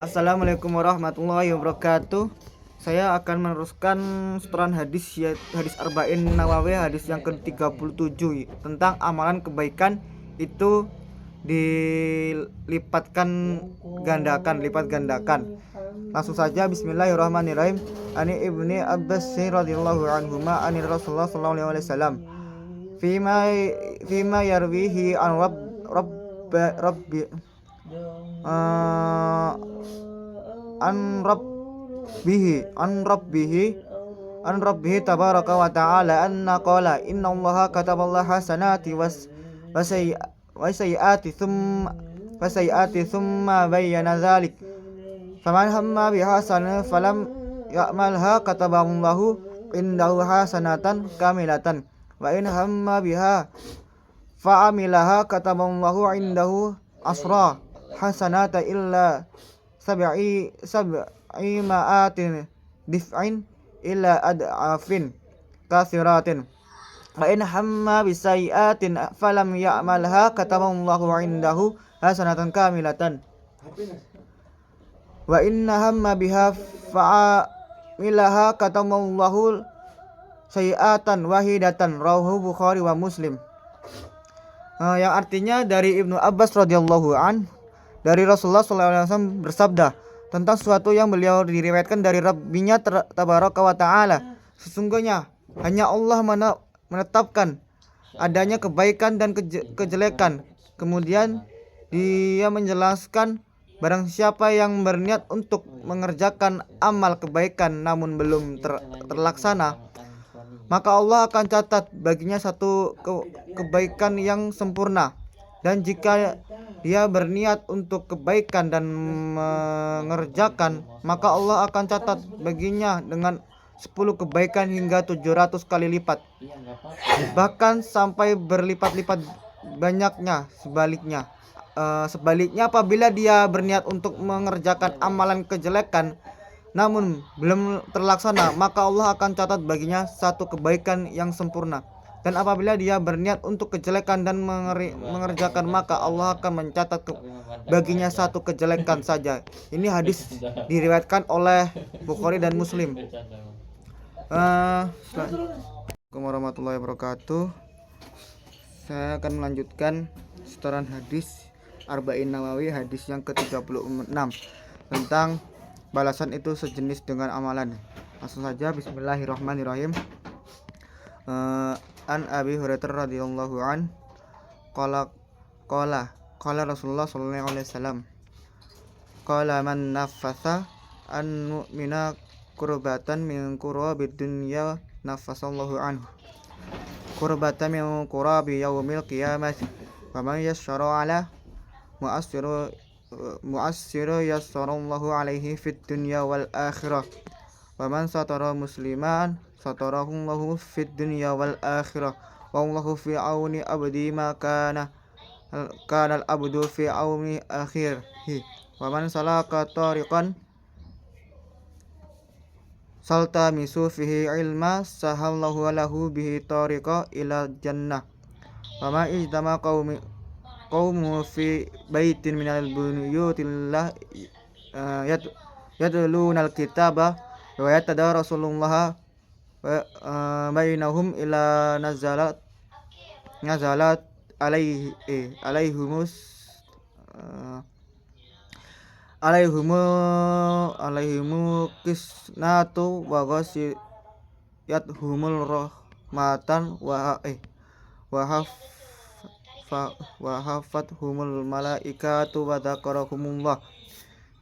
Assalamualaikum warahmatullahi wabarakatuh. Saya akan meneruskan setoran hadis hadis Arba'in Nawawi, hadis yang ke-37 tentang amalan kebaikan itu dilipatkan lipat gandakan. Langsung saja, bismillahirrahmanirrahim. Ani Ibni Abbas radhiyallahu anhuma ani Rasulullah sallallahu alaihi wasallam fima yarwihi an rabbi an rabbihi tabaraka wa ta'ala anna qala innallaha kataballaha hasanati wasayyiati thumma bayyana dhalik faman hamma bihasanin falam ya'malha kataballahu indahu hasanatan kamilatan wa in hamma biha fa'amilaha kataballahu indahu asra hasanata illa sab'i ma'atin dif'in illa ad'afin kathiratin wa in hamma bisayyi'atin falam ya'malha kataballahu indahu hasanatan kamilatan wa inna hamma biha fa'amilaha kataballahu sayyi'atan wahidatan, rawahu Bukhari wa Muslim. Yang artinya dari Ibnu Abbas radhiyallahu an, dari Rasulullah SAW bersabda tentang sesuatu yang beliau diriwayatkan dari Rabbinya tabaraka wa ta'ala, sesungguhnya hanya Allah menetapkan adanya kebaikan dan kejelekan. Kemudian dia menjelaskan barang siapa yang berniat untuk mengerjakan amal kebaikan namun belum terlaksana, maka Allah akan catat baginya satu kebaikan yang sempurna. Dan jika dia berniat untuk kebaikan dan mengerjakan, maka Allah akan catat baginya dengan 10 kebaikan hingga 700 kali lipat, bahkan sampai berlipat-lipat banyaknya. Sebaliknya apabila dia berniat untuk mengerjakan amalan kejelekan namun belum terlaksana, maka Allah akan catat baginya satu kebaikan yang sempurna. Dan apabila dia berniat untuk kejelekan dan mengerjakan, maka Allah akan mencatat baginya satu kejelekan saja. Ini hadis diriwayatkan oleh Bukhari dan Muslim. Assalamualaikum warahmatullahi wabarakatuh. Saya akan melanjutkan setoran hadis Arba'in Nawawi, hadis yang ke-36 tentang balasan itu sejenis dengan amalan. Langsung saja, bismillahirrahmanirrahim. An Abi Hurairah radhiyallahu an qala Rasulullah sallallahu alaihi wasallam qala man nafasa an mu'mina kurbatan min kurabid dunya nafasallahu anhu kurbatan min kurabi yaumil qiyamah wa man yassara ala mu'assiru yassarallahu alaihi fid dunya wal akhirah wa man satara musliman satarahullahu fid dunya wal akhirah wallahu fi auni abdi ma kana al abdu fi auni akhirih wa man salaka tariqan saltamisu fihi ilma sahallahu lahu bihi tariqa ila jannah wa ma ijtama qaumu fi baitin minal buyutillah yadluna al-kitaba wa yatadarasullaha bainahum ila nazalat alaihimu kisnatu wa ghasiyatuhumul rahmatan wa hafathumul malaikatu wa dzakarahumullah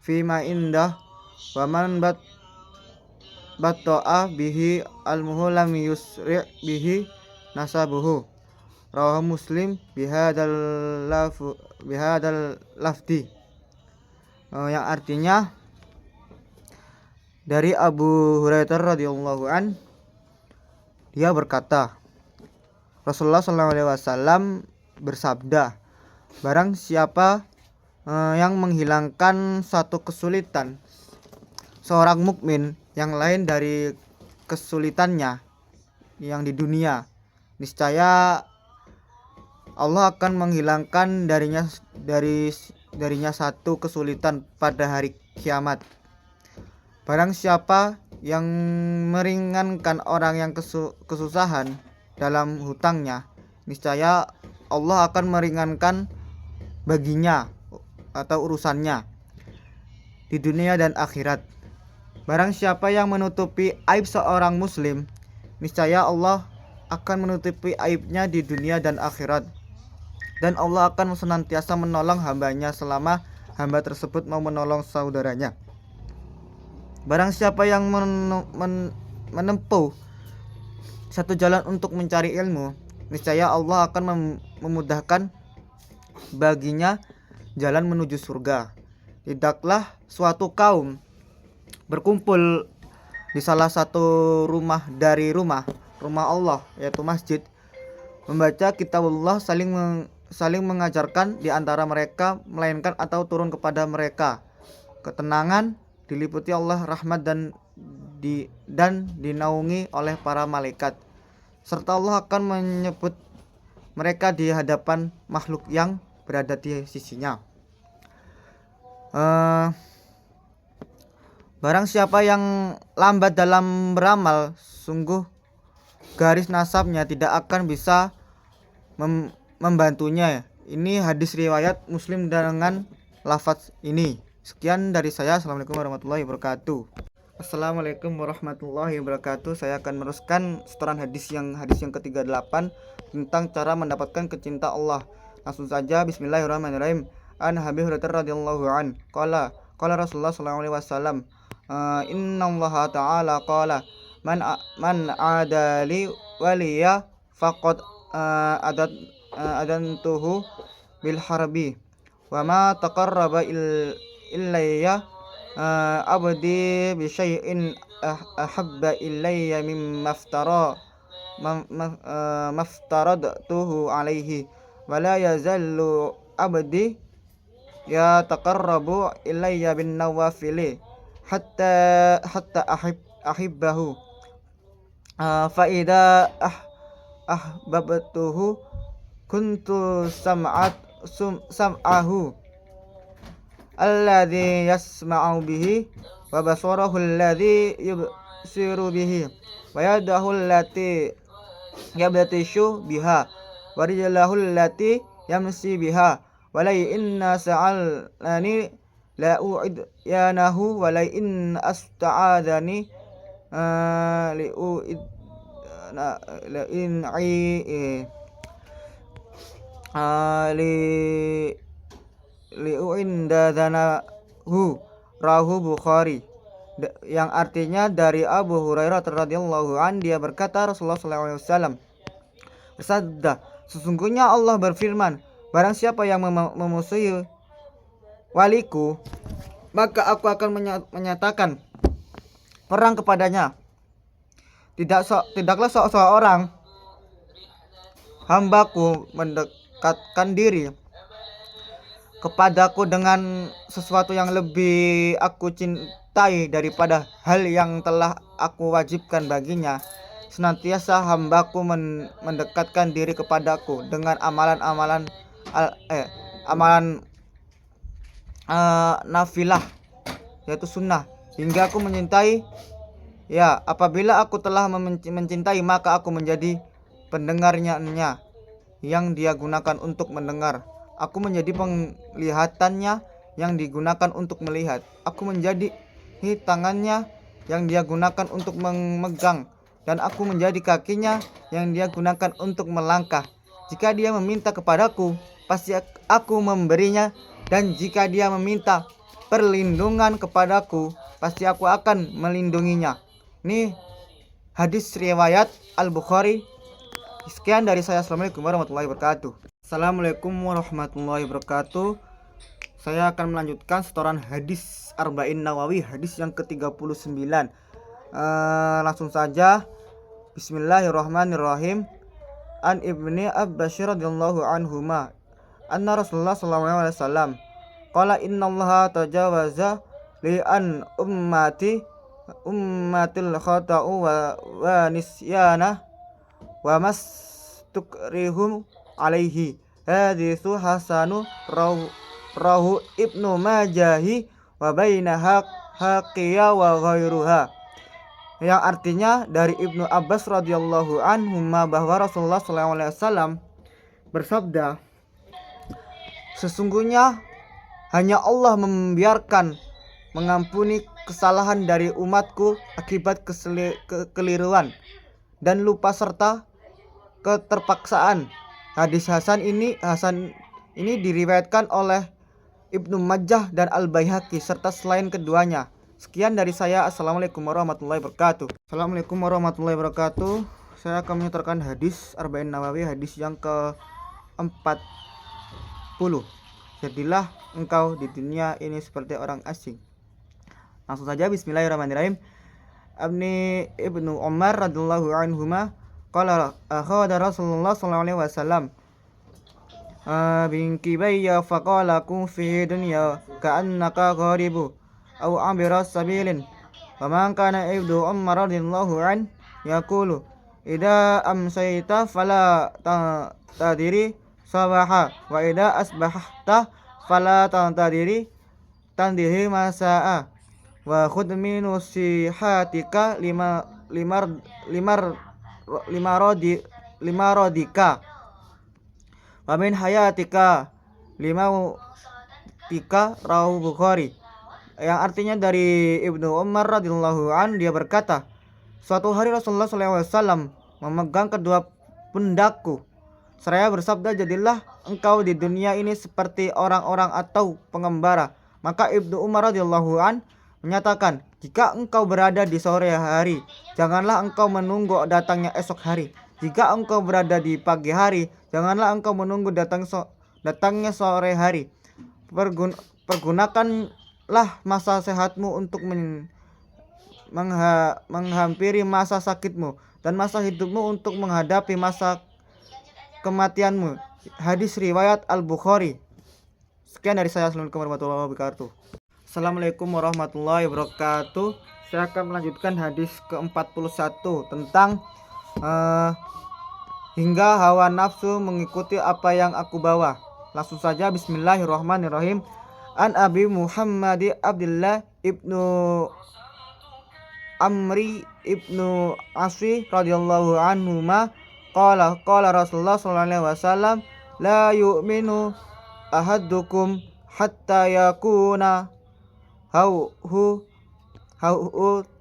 fima indah wa man batta'a bihi almuhu lam yusri' bihi nasabuhu, rawahu Muslim bihadal lafdi. Yang artinya dari Abu Hurairah radhiyallahu an, dia berkata, Rasulullah sallallahu alaihi wasallam bersabda, barang siapa yang menghilangkan satu kesulitan seorang mukmin yang lain dari kesulitannya yang di dunia, niscaya Allah akan menghilangkan darinya satu kesulitan pada hari kiamat. Barang siapa yang meringankan orang yang kesusahan dalam hutangnya, niscaya Allah akan meringankan baginya atau urusannya di dunia dan akhirat. Barang siapa yang menutupi aib seorang muslim, niscaya Allah akan menutupi aibnya di dunia dan akhirat. Dan Allah akan senantiasa menolong hambanya selama hamba tersebut mau menolong saudaranya. Barang siapa yang menempuh satu jalan untuk mencari ilmu, niscaya Allah akan memudahkan baginya jalan menuju surga. Tidaklah suatu kaum berkumpul di salah satu rumah dari rumah Allah, yaitu masjid, membaca kitabullah saling mengajarkan di antara mereka, melainkan atau turun kepada mereka ketenangan, diliputi Allah rahmat dan dinaungi oleh para malaikat, serta Allah akan menyebut mereka di hadapan makhluk yang berada di sisinya. Barang siapa yang lambat dalam beramal, sungguh garis nasabnya tidak akan bisa membantunya. Ini hadis riwayat Muslim dengan lafaz ini. Sekian dari saya. Assalamualaikum warahmatullahi wabarakatuh. Assalamualaikum warahmatullahi wabarakatuh. Saya akan meneruskan setoran hadis yang ke-38 tentang cara mendapatkan kecintaan Allah. Langsung saja, bismillahirrahmanirrahim. An Abi Hurairah radhiyallahu an qala Rasulullah sallallahu alaihi wasallam, innallaha ta'ala qala man adali waliya faqad adantuhu bil harbi wa ma taqarraba ilayya abdi bi syai'in ahabba ilayya mimma maftaradtuhu alaihi wa la yazallu abdi ya taqarrabu ilayya bin nawafili hatta ahibbahu fa idza ahbabtuhu kuntu sam'ahu alladhi yasma'u bihi wa basarahu alladhi yubsiru bihi wa yadahu allati yabtashu biha wa rijlahu allati yamsi biha wa la inna sa'alani la u'idyanahu wa la in asta'adani li'u'indadhanahu rahu Bukhari, yang artinya dari Abu Hurairah radhiyallahu an, dia berkata, Rasulullah sallallahu alaihi wasallam bersabda, sesungguhnya Allah berfirman, barang siapa yang memusuhi waliku, maka aku akan menyatakan perang kepadanya. Tidaklah seorang hambaku mendekatkan diri kepadaku dengan sesuatu yang lebih aku cintai daripada hal yang telah aku wajibkan baginya. Senantiasa hambaku mendekatkan diri kepadaku dengan amalan nafilah, yaitu sunnah, hingga aku mencintai. Ya, apabila aku telah mencintai, maka aku menjadi pendengarnya yang dia gunakan untuk mendengar. Aku menjadi penglihatannya yang digunakan untuk melihat. Aku menjadi tangannya yang dia gunakan untuk memegang, dan aku menjadi kakinya yang dia gunakan untuk melangkah. Jika dia meminta kepadaku, pasti aku memberinya, dan jika dia meminta perlindungan kepadaku, pasti aku akan melindunginya. Ini hadis riwayat Al-Bukhari. Sekian dari saya. Assalamualaikum warahmatullahi wabarakatuh. Assalamualaikum warahmatullahi wabarakatuh. Saya akan melanjutkan setoran hadis Arba'in Nawawi, hadis yang ke-39. Langsung saja, bismillahirrahmanirrahim. An Ibni Abbas radhiyallahu anhuma anna Rasulullah sallallahu alaihi wasallam qala innallaha tajawaza li an ummatil khata'u wa nisyana wa mastukrihum alaihi. Hadithu hasanu rahu Ibnu Majahi wa bainaha haqiya wa ghairuha. Yang artinya dari Ibnu Abbas radhiyallahu anhuma bahwa Rasulullah SAW bersabda, sesungguhnya hanya Allah membiarkan mengampuni kesalahan dari umatku akibat kekeliruan dan lupa serta keterpaksaan. Hadis Hasan ini diriwayatkan oleh Ibnu Majah dan Al-Baihaqi serta selain keduanya. Sekian dari saya. Assalamualaikum warahmatullahi wabarakatuh. Assalamualaikum warahmatullahi wabarakatuh. Saya akan menyetorkan hadis Arba'in Nawawi, hadis yang ke-40. Jadilah engkau di dunia ini seperti orang asing. Langsung saja, bismillahirrahmanirrahim. Ibnu Umar radhiyallahu anhuma qala akhadha Rasulullah sallallahu alaihi wasallam bin kibayya faqala kun fi dunya ka'annaka gharibu aw amira sabilin wa man kana ibnu Umar radhiyallahu an yaqulu idza amsayta fala tadiri sabaha wa idza asbahta fala tadiri tandihi masa'a wa khudh min sihatika lima rodika wa min hayatika lima tika rawahu Bukhari. Yang artinya dari Ibnu Umar radhiyallahu an, dia berkata, suatu hari Rasulullah SAW memegang kedua pundakku seraya bersabda, jadilah engkau di dunia ini seperti orang-orang atau pengembara. Maka Ibnu Umar radhiyallahu an menyatakan, jika engkau berada di sore hari, janganlah engkau menunggu datangnya esok hari. Jika engkau berada di pagi hari, janganlah engkau menunggu datangnya sore hari. Pergunakanlah masa sehatmu untuk menghampiri masa sakitmu, dan masa hidupmu untuk menghadapi masa kematianmu. Hadis riwayat Al-Bukhari. Sekian dari saya. Assalamualaikum warahmatullahi wabarakatuh. Assalamualaikum warahmatullahi wabarakatuh. Saya akan melanjutkan hadis ke-41 tentang hingga hawa nafsu mengikuti apa yang aku bawa. Langsung saja, bismillahirrahmanirrahim. An Abi Muhammad Abdullah ibnu Amri ibnu Aswi radhiyallahu anhuma qala Rasulullah sallallahu alaihi wasallam la yu'minu ahadukum hatta yakuna hauhu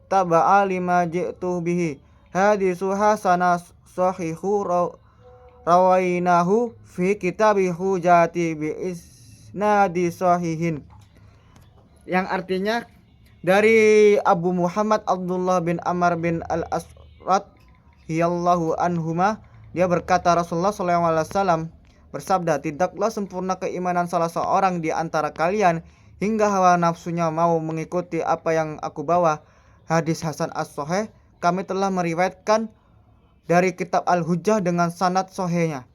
taba'a lima ji'tu bihi. Hadisu hasanah sahihu rawainahu fi kitabi hujati bi isnadi sahihin. Yang artinya dari Abu Muhammad Abdullah bin Amr bin Al-Asrad hiyallahu anhuma, dia berkata, Rasulullah SAW bersabda, tidaklah sempurna keimanan salah seorang di antara kalian hingga hawa nafsunya mau mengikuti apa yang aku bawa. Hadis Hasan as-Sahih. Kami telah meriwayatkan dari kitab Al-Hujjah dengan sanad sahihnya.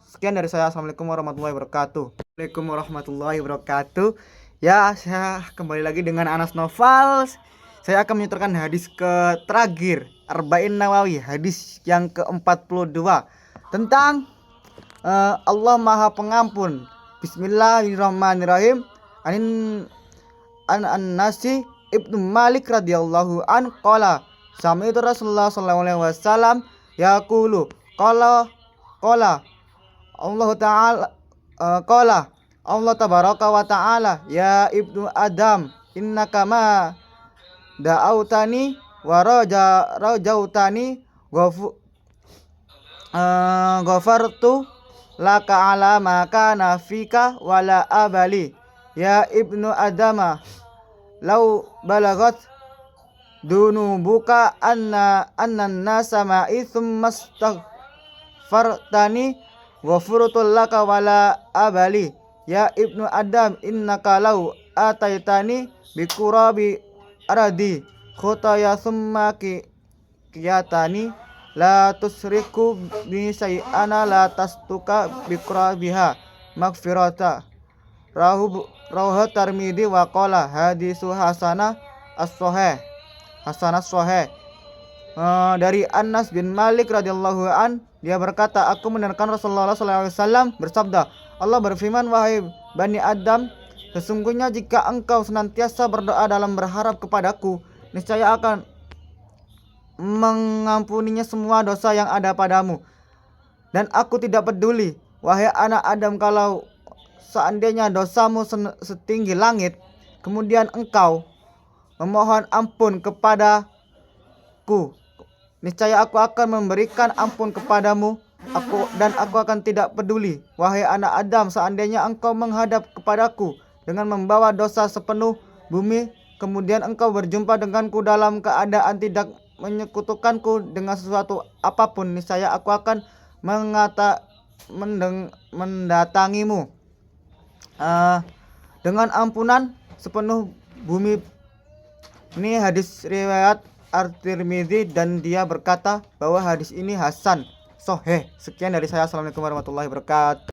Sekian dari saya. Assalamualaikum warahmatullahi wabarakatuh. Waalaikumsalam warahmatullahi wabarakatuh. Ya, saya kembali lagi dengan Anas Noval. Saya akan menyetorkan hadis terakhir Arba'in Nawawi, hadis yang ke-42 tentang Allah Maha Pengampun. Bismillahirrahmanirrahim. An-Nasi Ibnu Malik radhiyallahu an qala sami'tu Rasulullah sallallahu alaihi wasallam yaqulu qala Allah ta'ala qala Allah tabaraka wa ta'ala ya ibnu Adam innaka ma da'autani wa rajautani ghafartu laka ala ma kana fika wala abali ya ibnu Adama lau balagat dunubuka annan nasa ma'i thumma astaghfartani ghafurtu laka wala abali ya ibnu Adam innaka lau ataitani bikurabi aradi khutaya thumma kiyatani la tusriku bi say'ana la tastuka bikurabiha magfirata rahu Tirmidzi wa qala hadisu hasanah as-sahih. Dari Anas bin Malik radhiyallahu an, dia berkata, aku mendengarkan Rasulullah SAW bersabda, Allah berfirman, wahai Bani Adam, Sesungguhnya jika engkau senantiasa berdoa dalam berharap kepadaku, niscaya akan mengampuninya semua dosa yang ada padamu. Dan aku tidak peduli, wahai anak Adam, kalau seandainya dosamu setinggi langit, kemudian engkau memohon ampun kepadaku, niscaya aku akan memberikan ampun kepadamu. Aku akan tidak peduli, wahai anak Adam, seandainya engkau menghadap kepadaku dengan membawa dosa sepenuh bumi, kemudian engkau berjumpa denganku dalam keadaan tidak menyekutukanku dengan sesuatu apapun, niscaya aku akan mendatangimu dengan ampunan sepenuh bumi. Ini hadis riwayat At-Tirmidzi dan dia berkata bahwa hadis ini hasan, sahih. Sekian dari saya. Assalamualaikum warahmatullahi wabarakatuh.